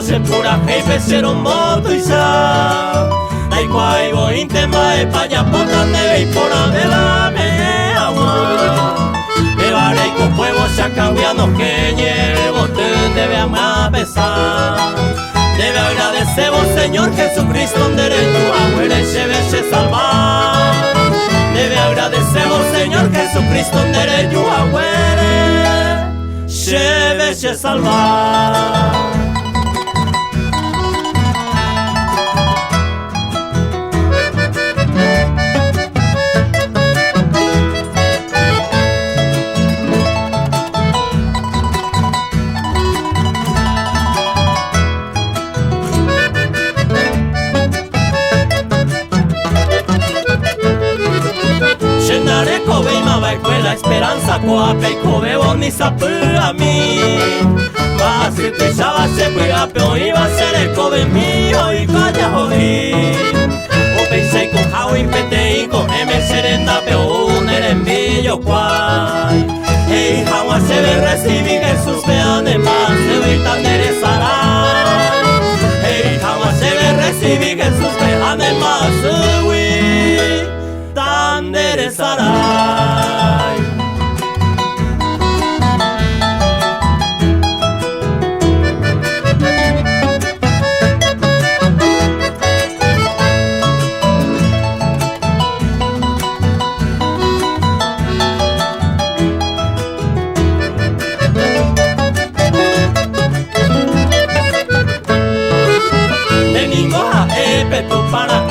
se pura hei pesero moto isa dai quai vo intema e paya potan de ipora de la me agua me vale con fuego se acabiando que llevo te debe amar pesar debe agradecemos Señor Jesucristo en derecho a huele se salvar debe agradecemos Señor Jesucristo en derecho a huele se salvar. Shenare kobe imaba escuela esperanza koape y kobe bonisa a mí vas que te llama se pega pero iba a ser el kobe mío y calla jodí o pensé con jao y pete y con me serenda pero un envío cual hey jao se ve recibir Jesús vean de más se ve tan enderezará hey jao se ve recibir Jesús vean de más enderezará. Para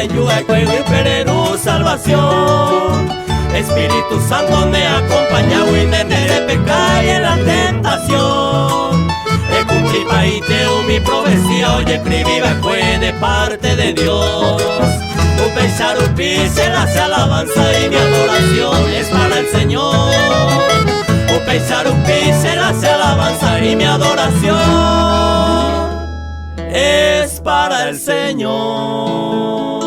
yo Perú salvación Espíritu Santo me acompaña y de pecar en la tentación cumplí y teo mi profecía oye viva fue de parte de Dios pensar se la hace alabanza y mi adoración es para el Señor pensar se la hace alabanza y mi adoración es para el Señor.